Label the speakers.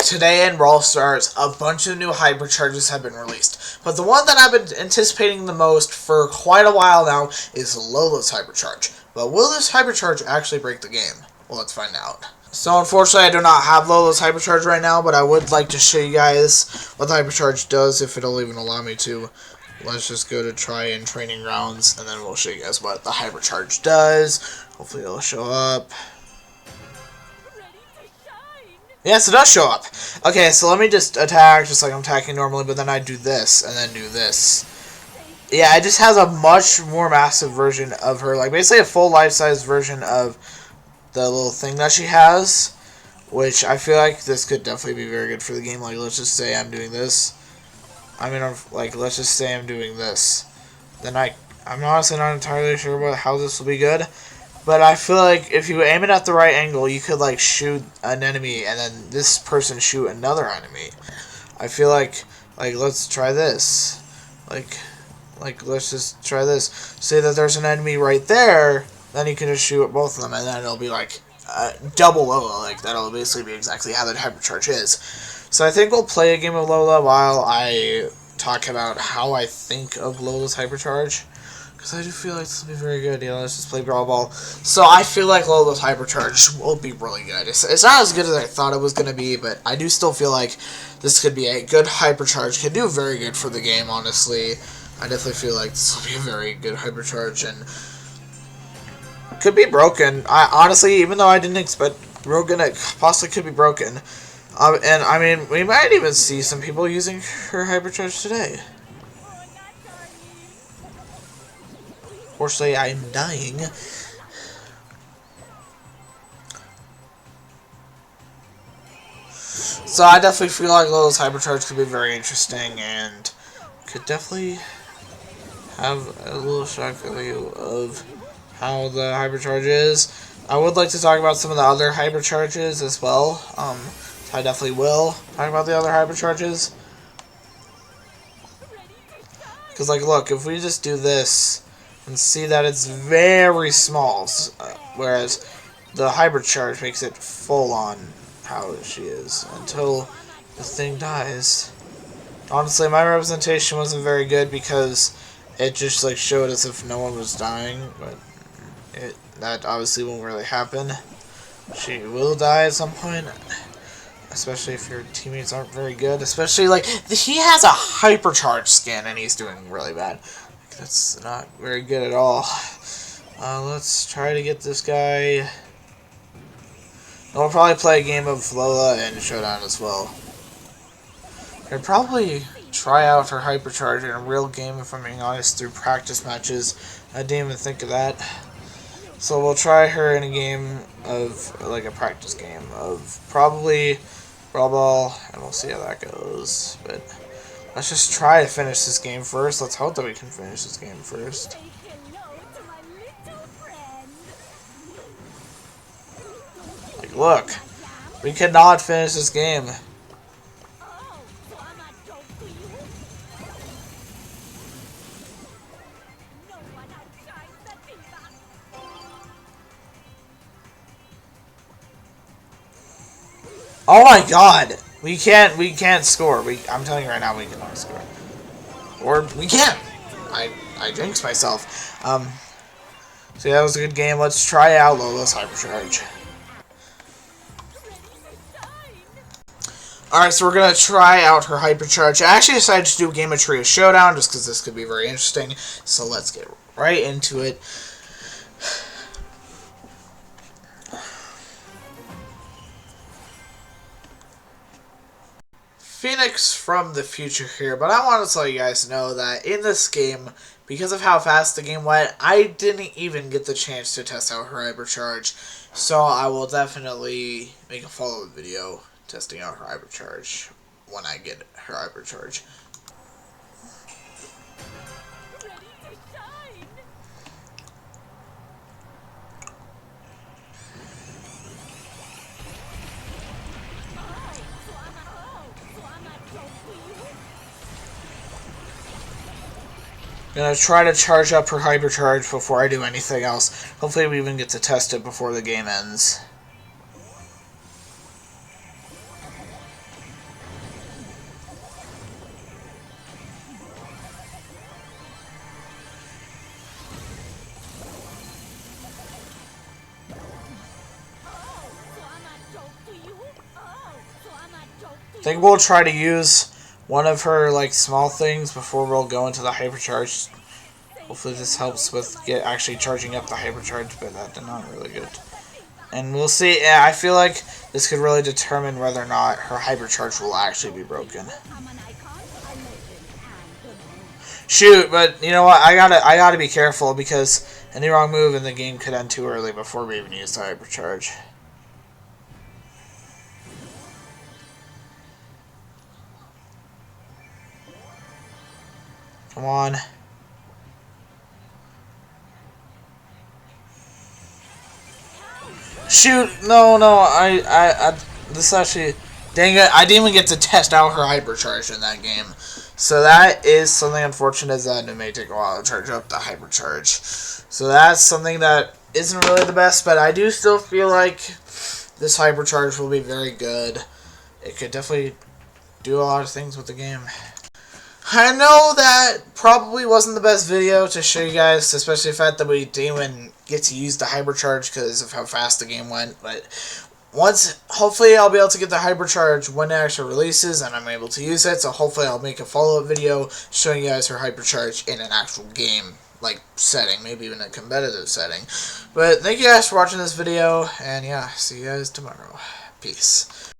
Speaker 1: today in Brawl Stars, a bunch of new Hypercharges have been released. But the one that I've been anticipating the most for quite a while now is Lola's Hypercharge. But will this Hypercharge actually break the game? Well, let's find out. So unfortunately I do not have Lola's Hypercharge right now, but I would like to show you guys what the Hypercharge does if it'll even allow me to. Let's just go to try in training grounds, and then we'll show you guys what the Hypercharge does. Hopefully it'll show up. Yes, it does show up. Okay, so let me just attack just like I'm attacking normally, but then I do this, and then do this. Yeah, it just has a much more massive version of her, like basically a full life-size version of the little thing that she has, which I feel like this could definitely be very good for the game. Like, let's just say I'm doing this. I mean, like, let's just say I'm doing this. Then I'm honestly not entirely sure about how this will be good. But I feel like if you aim it at the right angle, you could, like, shoot an enemy, and then this person shoot another enemy. I feel like let's try this. Like, let's just try this. Say that there's an enemy right there, then you can just shoot at both of them, and then it'll be, like, double Lola. Like, that'll basically be exactly how the Hypercharge is. So I think we'll play a game of Lola while I talk about how I think of Lola's Hypercharge. Because I do feel like this will be very good. You know, let's just play Brawl Ball. So I feel like Lola's Hypercharge will be really good. It's not as good as I thought it was going to be, but I do still feel like this could be a good Hypercharge. Could do very good for the game, honestly. I definitely feel like this will be a very good Hypercharge, and could be broken. Honestly, even though I didn't expect broken, it possibly could be broken. And I mean, we might even see some people using her Hypercharge today. Fortunately, I'm dying. So I definitely feel like Lola's Hypercharge could be very interesting, and could definitely have a little shock value of how the Hypercharge is. I would like to talk about some of the other Hypercharges as well. I definitely will talk about the other Hypercharges. Because, like, look, if we just do this and see that it's very small, whereas the Hypercharge makes it full on how she is until the thing dies. Honestly, my representation wasn't very good because it just, like, showed as if no one was dying, but that obviously won't really happen. She will die at some point. Especially if your teammates aren't very good. Especially, like, he has a Hypercharge skin and he's doing really bad. Like, that's not very good at all. Let's try to get this guy. And we'll probably play a game of Lola and Showdown as well. I'd probably try out her Hypercharge in a real game, if I'm being honest, through practice matches. I didn't even think of that. So we'll try her in a game of, like, a practice game of probably Brawl Ball, and we'll see how that goes. But let's just try to finish this game first. Let's hope that we can finish this game first. Like, look, we cannot finish this game. Oh my god! We can't score. I'm telling you right now, we cannot score. Or we can! I jinxed myself. So yeah, that was a good game. Let's try out Lola's Hypercharge. Alright, so we're gonna try out her Hypercharge. I actually decided to do a game of Trio Showdown just because this could be very interesting. So let's get right into it. Phoenix from the future here, but I want to let you guys know that in this game, because of how fast the game went, I didn't even get the chance to test out her Hypercharge, so I will definitely make a follow-up video testing out her Hypercharge when I get her Hypercharge. Gonna try to charge up her Hypercharge before I do anything else. Hopefully we even get to test it before the game ends. I think we'll try to use one of her like small things before we'll go into the hypercharge. Hopefully this helps with actually charging up the hypercharge, but that did not really good. And we'll see. Yeah, I feel like this could really determine whether or not her hypercharge will actually be broken. Shoot, but you know what? I gotta be careful because any wrong move and the game could end too early before we even use the hypercharge. Come on. Shoot! No, this actually, dang it! I didn't even get to test out her hypercharge in that game, so that is something unfortunate. Is that it may take a while to charge up the hypercharge, so that's something that isn't really the best. But I do still feel like this hypercharge will be very good. It could definitely do a lot of things with the game. I know that probably wasn't the best video to show you guys, especially the fact that we didn't even get to use the hypercharge because of how fast the game went. But hopefully I'll be able to get the hypercharge when it actually releases and I'm able to use it. So hopefully I'll make a follow-up video showing you guys her hypercharge in an actual game like setting, maybe even a competitive setting. But thank you guys for watching this video, and yeah, see you guys tomorrow. Peace.